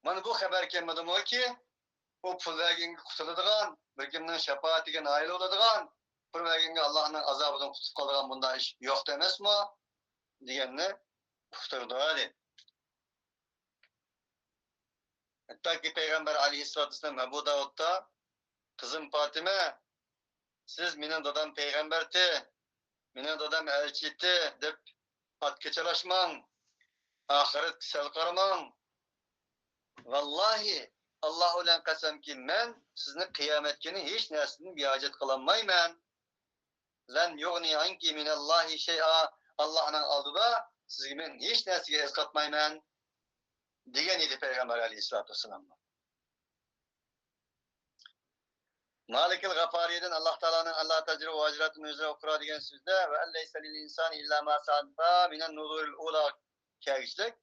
Bana bu haber gelmedi mi ki o pul verdiğinde kurtulduğun, bir kimden şefaatine nail olduğun, pul verdiğinde Allah'ın azabından kurtulup kaldıran bunda iş yok demez mi? Diyenle kurtuldu hadi. Hatta ki Peygamber aleyhissalatü vesselam Ebu Davud'da kızım Fatime siz benim dadam peygamberti, benim dadam elçiti dep at keçalaşmam, ahiret sel karamam. Vallahi Allah ulan kasem ki men sizni kıyamet günü hiç nersini bir hacet kılanmayman. Len yugni anki minallahi şey'a Allah'ın aldıda sizi men hiç nersiga eskatmayman. Diyen idi Peygamber aleyhissalatü vesselam. Malik el-Gafari'den Allah Teala'nın Allah tecrübe vaciratın üzere okura diyen sözde ve elleyse lil insan illa ma sa'da minen nuzuril ula kâgişlik.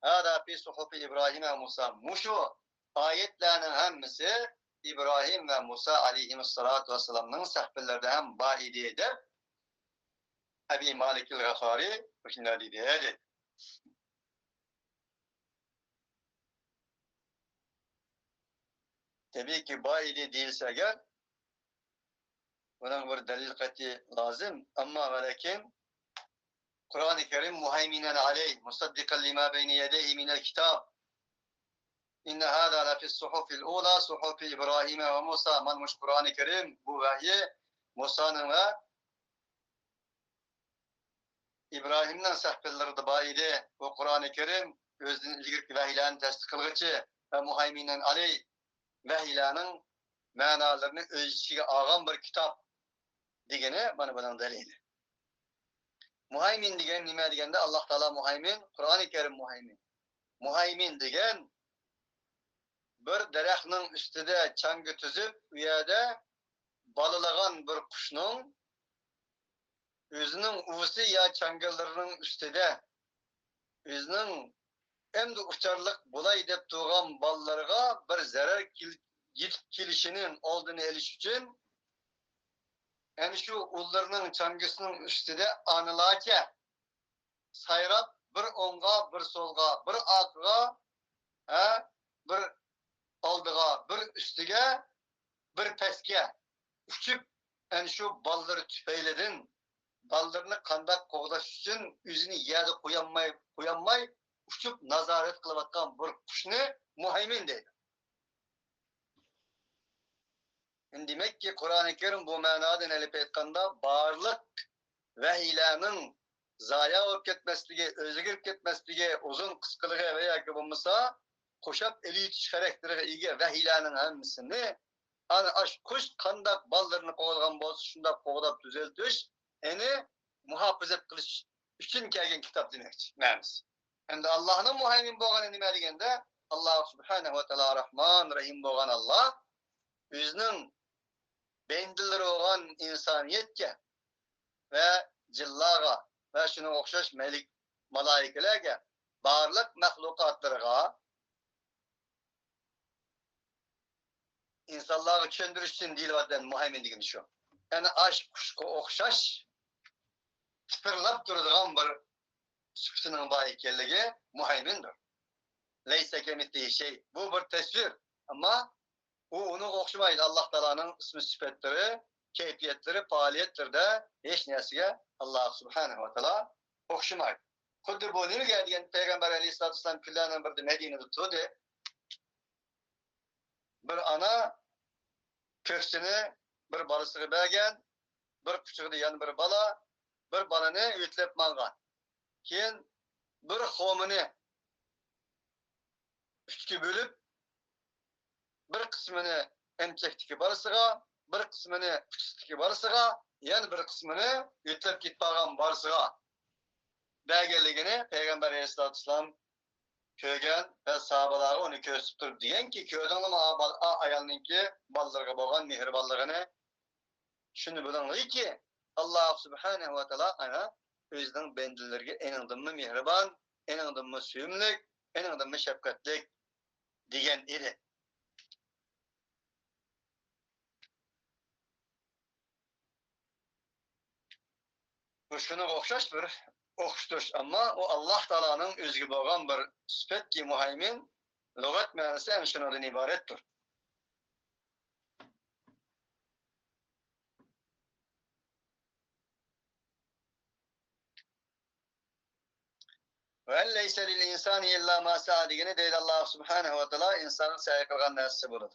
Hâdâ fî suhufi İbrahim ve Musa. Muşu ayetlerinin hemmisi İbrahim ve Musa aleyhissalatu vesselam'ın sahbelerde hem baidi edip Ebi Malik el-Gafari bu şimdi dedi. Tabii ki baidi değilse eğer bunun bir delil kati lazım ama ve lakin Kur'an-ı Kerim muhayminen aleyh musaddikan lima beyni yedeyhi minel kitab inne hâdâ lefis suhufil ula suhufi İbrahim ve Musa manmuş Kur'an-ı Kerim bu vahyi Musa'nın ve İbrahim'den sahbelleri de bayide bu Kur'an-ı Kerim özünün ilgili vahiylerini tasdik kılgıcı ve muhayminen aleyh vahiylerinin manalarını öz içine ağan bir kitap degeni bana bunun delili. Muhaymin degen nima deganda Allah Taala muhaymin, Qur'oni Karim muhaymin. Muhaymin degen bir daraxtning ustida changi tuzib, u yerda balalagan bir qushning o'zining uvisi ya changallarining ustida o'zining endi ucharliq bo'lay deb turgan bolalarga bir zarar yetib kelishining oldini olish uchun yani şu ullarının çangısının üstüde anılaca sayrap bir onga, bir solga, bir arkıga, bir aldıga, bir üstüge, bir peske uçup yani şu balları tüfeyledin, ballarını kandak kovalaş için yüzünü yerde koyanmay uçup nazaret kılıvatkan bir kuşunu muhaymin deydi. Demek ki Kur'an-ı Kerim bu manadan elip etkanda bağırlık vehiylerinin zaya olup ketmesliği, özgür ketmesliği, uzun kıskılığı veya ki bulmasa koşap eli çıkaraktere iyi vehiylerinin hemmisini hani aş kuş kandak ballarını kovalgan bolsa şunda kovalap düzeltiş eni muhafızet kılış üçün kelgen kitap demekçi. Memiz. Endi Allah'ın muhaymin bolğany nime degende Allah subhanahu wa ta'ala Rahman Rahim bolğan Allah özünün bendilleri olan insaniyetke ve cillaga ve şuna okşaş melik malaikelerge barlık mahlukatlarga insanları çöndürüş için değil vaden muhaymin degen şu. Yani aşk kuşku okşaş tıpırlap durduğun bir süpsünün bayikelligi muhaymindir. Leyse kemittiği şey. Bu bir tesvir. Ama bu onu okşamaydı. Allah Teala'nın ismi sıfatları, keyfiyetleri, faaliyetleri de hiç neyse Allah Subhanahu wa Ta'ala okşamaydı. Kuddu bu nil geldiğin Peygamber Aleyhisselatü Vesselam küllerinin bir de Medine'de tuttu. Bir ana köksünü bir balısını bergen, bir küçüğü yan bir bala, bir balını ütlep mangan. Keyin bir homini üçkü bölüp bir kısmını emçektiki barısıga, bir kısmını küçüktiki barısıga, yani bir kısmını ütlep gitpagan barısıga belgeligini Peygamber Aleyhisselatü Vesselam köygen ve sahabaları onu kösüp durup diyen ki köyden ama ayalınki ballarga bolgan mehribanlığını şunu bilen ki Allah Subhanahu wa Ta'ala ana özünün bendilerine enindimmi mehriban, enindimmi süymlik, enindimmi şefkatlik diyen idi. Bu şunu okşaş bir okştuş ama o Allah Teala'nın özgü bolgan bir sıfat ki muhaymin lügat manası en şundan ibarettir. Ve leyse lil insani illa ma sa'a degeni deydi Allah Subhanahu wa Ta'ala insanın sa'i kılgan näsesi bolup.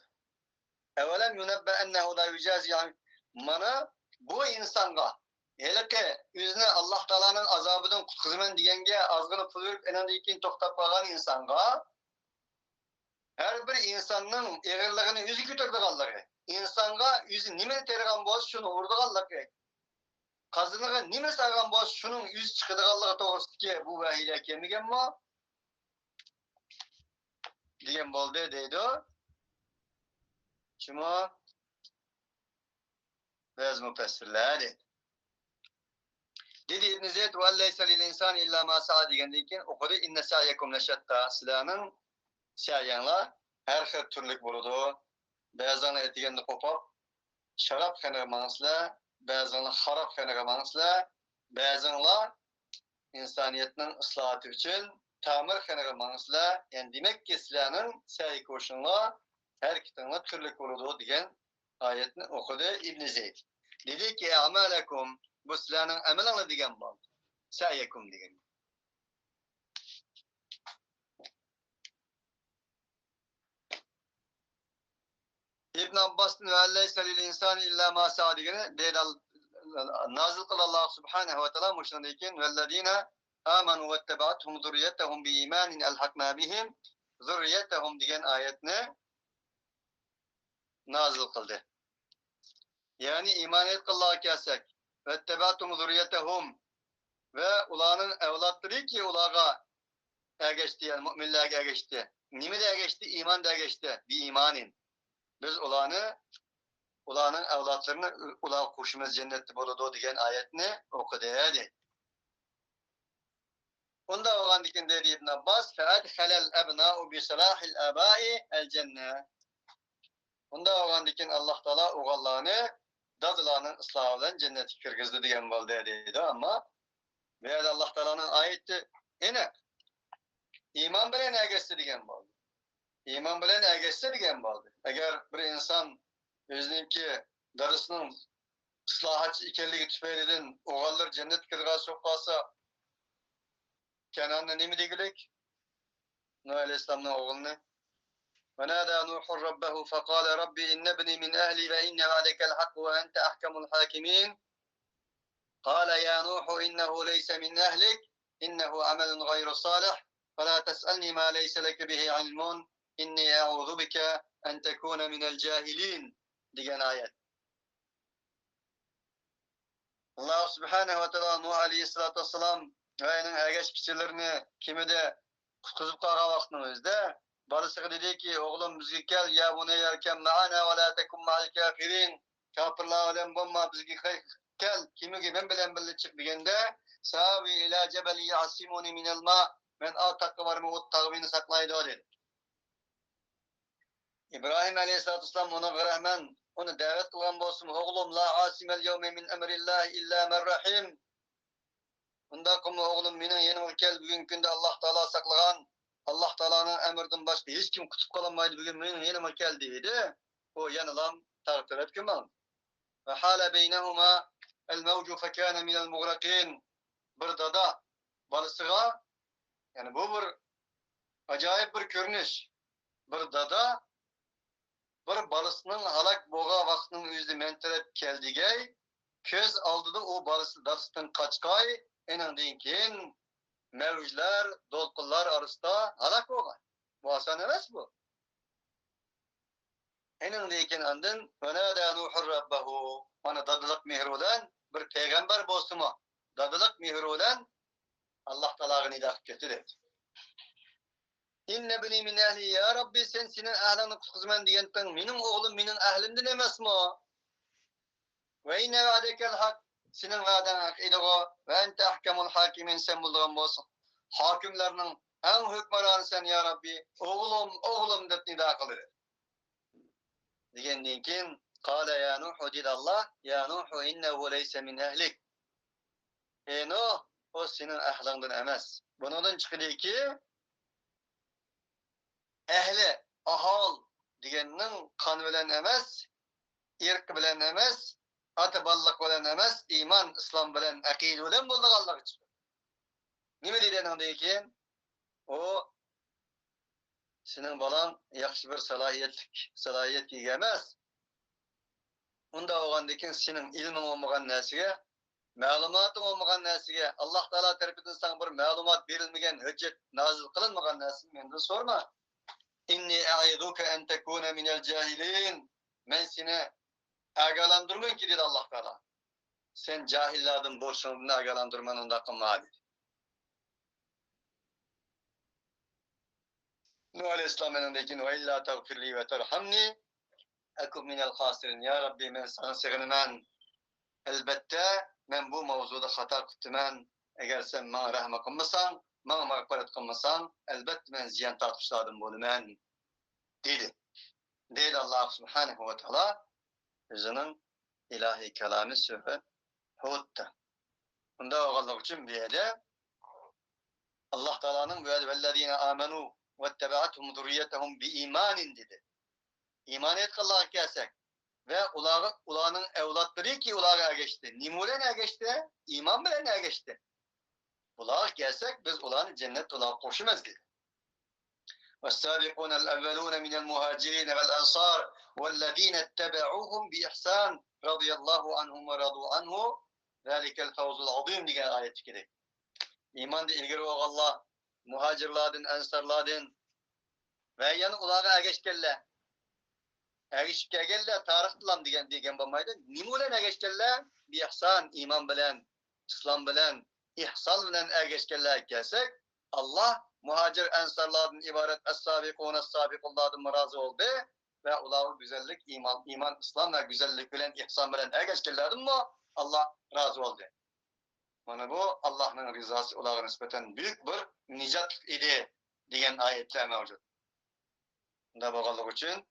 Evelem yunebbe ennehu da yücazi yani mana bu insanga hele yüzüne Allah Teala'nın azabından kutkuzumen degenge azgını pul verip enende ikin toktap kalgan insanga her bir insanın eğerliğini yüzü kütürdü kalları. İnsanga yüzü nimen tergan boz şunu vurdu kalları. Kazınıga nime sargan boz şunun yüz çıkıdı kalları doğrusu ki bu vahiyle kemigen mi? Diyen boldu deydi o. Şunu vez müfessirler dedi. Dedi İbn Zeyd ve leysa lil insan illa ma sa'a degendeyken okudu inne sa'yekum leşatta silahının sa'yanla her xil türlük buludu. Bazılarına etigende kopap şarap xene mansla, bazılarına harap xene mansla, bazılarına insaniyetinin ıslahatı için tamir xene mansla. Yani demek ki silahının sa'i koşunla her kitabına türlük buludu degen ayetini okudu İbn Zeyd. Dedi ki amalekum bu silahının amelanı degen bol. Sa'yekum degen. İbn Abbas'ın ve leyse lil insani illa ma sa'a degeni deydi nazil kıl Allah Subhanahu ve Ta'ala muşlandayken vellezine amanu vettebaatuhum zurriyyetehum bi imanin elhakna bihim zurriyyetehum degen ayetini nazil kıldı. Yani iman et Allah'a kelsek vettebaatuhum zurriyyetehum ve ulanın evlatları ki ulağa ergeçti yani müminlerge ergeçti. Nime de ergeçti? İman da ergeçti. Bir imanin. Biz ulanın evlatlarını ulağa kuşumuz cennette boludu degen ayetini okudu. Onda olan dikin dedi İbn Abbas fe'adhelel ebna'u bi salahil abai el cenne. Onda olan dikin Allah Teala oğullarını dadılarının ıslahından cennete kirgizdi degen boldu dedi ama veya Allah Teala'nın ayeti ene iman bilen ergeçti degen boldu. İman bilen ergeçti degen boldu. Eğer bir insan özünki darısının ıslahatçı ikenligi tüfeylidin oğullar cennet kirga sokasa Kenan'la nemi degilik? Nuh Aleyhisselam'ın oğlunu. وَنَادَى نُوحٌ رَبَّهُ فَقَالَ رَبِّ إِنَّ ابْنِي مِنْ أَهْلِي وَإِنَّ وَعْدَكَ الْحَقُّ وَأَنْتَ أَحْكَمُ الْحَاكِمِينَ قَالَ يَا نُوحُ إِنَّهُ لَيْسَ مِنْ أَهْلِكَ إِنَّهُ عَمَلٌ غَيْرُ صَالِحٍ فَلَا تَسْأَلْنِي مَا لَيْسَ لَكَ بِهِ عِلْمٌ إِنِّي أَعُوذُ بِكَ أَنْ تَكُونَ مِنَ الْجَاهِلِينَ diyen ayet. Allah Subhanahu ve Teala Nuh Aleyhisselatü Vesselam Aynen ergeç kişilerini kimi de kutkuzup kalkan vaktimizde balısığı dedi ki oğlum bizge gel ya bunu yerken maana ve la tekum ma'al kafirin kafirler olan bomba bizge gel kimi ki ben bilen birle çık degende savi ila cebeli yasimuni minel ma men atakkı var mı o tağvini saklaydı o dedi. İbrahim Aleyhisselatü Vesselam ona rağmen onu davet kılan bolsun oğlum la asimel yevme min emrillah illa men rahim. Bunda kuma oğlum menin yenim kel bugün günde Allah Teala saklagan Allah Teala'nın emrinden başka hiç kim kutup kalamaydı bugün menin yenim kel dedi. O yanılan tartır etkimen. Ve hala beynehuma el mevcu fekâne minel muğrakin. Burada da balısığa yani bu bir acayip bir görünüş. Burada da bir balısının halak boğa vaktinin yüzü menterep keldigey köz aldı da o balısı darsıdan kaçkay enen keyin mevjler, dolqunlar arasında halak olgan. Bu asan emas bu. Enen deyken andın "Venâdâ Nuhur Rabbahu" mana dadılık mihrudan bir peygamber bolsunma. Dadılık mihrudan Allah Teala'nı nida ketdi dedi. İnne bini min ehli ya Rabbi sen senin ahlini kutquzman degenden mening oğlum mening ahlimden emasmi? Ve inne va'dekel hak senin va'dan hak idigo ve ente ahkamul hakimin sen bulduğun bolsun. Hakimlerinin en hükümranı sen ya Rabbi. Oğlum dep nida kılır. Degenden keyin qala ya Nuh dedi Allah ya Nuh innehu leysa min ehlik. Nuh o senin ahlinden emas. Bundan çıkıyor ki ehli ahal deganning qon bilan emas, irq bilan emas, ata balliq bilan emas, iymon, islom bilan aqida bilan bo'lganligi chiqdi. Nima deganingdan keyin o sening bolang yaxshi bir salohiyatga ega emas. Unda bo'lgandan keyin sening ilming bo'lmagan narsaga, ma'lumoting bo'lmagan narsaga, Alloh taolo tarafidan sana bir ma'lumot berilmagan, hujjat nozil qilinmagan narsani mendan so'rama. İnni a'iduke en tekune minel cahilin. Men seni agalandırmayın ki dedi Allah Teala. Sen cahillerden bolşun agalandırman onda kılma dedi. Nuh Aleyhisselam'ın dekin ve illa tağfirli ve terhamni ekum minel khasirin. Ya Rabbi men sana sığınman. Elbette men bu mevzuda hata kıttıman. Eğer sen bana rahme kılmasan, bana mağfiret kılmasan, elbette men ziyan tartışladım bunu men dedi. Değil Allah Subhanahu ve Teala özünün ilahi kelamı Sûre Hud'da. Bunda oğulluq için bir yerde Allah Teala'nın böyle vellezine amenu vettebe'athum zurriyyetehum bi imanin dedi. İman et Allah'a gelsek ve ulanın evlatları ki ulağa geçti. Nimule ne geçti? İman bile ne geçti? Ulağa gelsek biz ulanı cennet ulağa koşumaz dedi. والسابقون الأولون من المهاجرين والأنصار والذين اتبعوهم بإحسان رضي الله عنهم ورضوا عنه ذلك الفوز العظيم diye ayet çıkıyor. İman da ilgili o Allah muhacirladın, ensarladın ve yanı ulağa ergeçkelle. Ergeçkelle tarih tılam diyen bamaydı. Nimule ergeçkelle bir ihsan, iman bilen, İslam bilen, ihsan bilen ergeçkelle gelsek Allah muhacir ensarlardan ibaret es-sabiqun es-sabiqullardan razı oldu ve ulağı güzellik, iman, İslam ve güzellik bilen, ihsan bilen ergeçkellerden mi Allah razı oldu. Mana bu Allah'ın rızası ulağa nispeten büyük bir nicat idi diyen ayetler mevcut. Bunda bağlılık için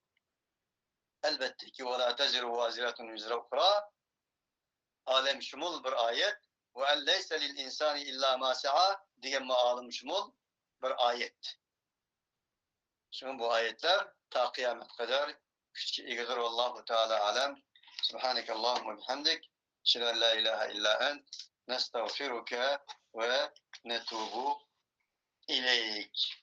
elbette ki وَلَا تَزِرُ وَازِرَةٌ وِزْرَ اُخْرَى alem şumul bir ayet ve en leyse lil insani illa ma sa'a diyen alem şumul bir ayet. Şimdi bu ayetler ta kıyamet kadar küçük ilgidir Allahu Teala alem. Subhaneke Allahumma bihamdik. Şülen la ilahe illa ent. Nestağfiruke ve netubu ileyk.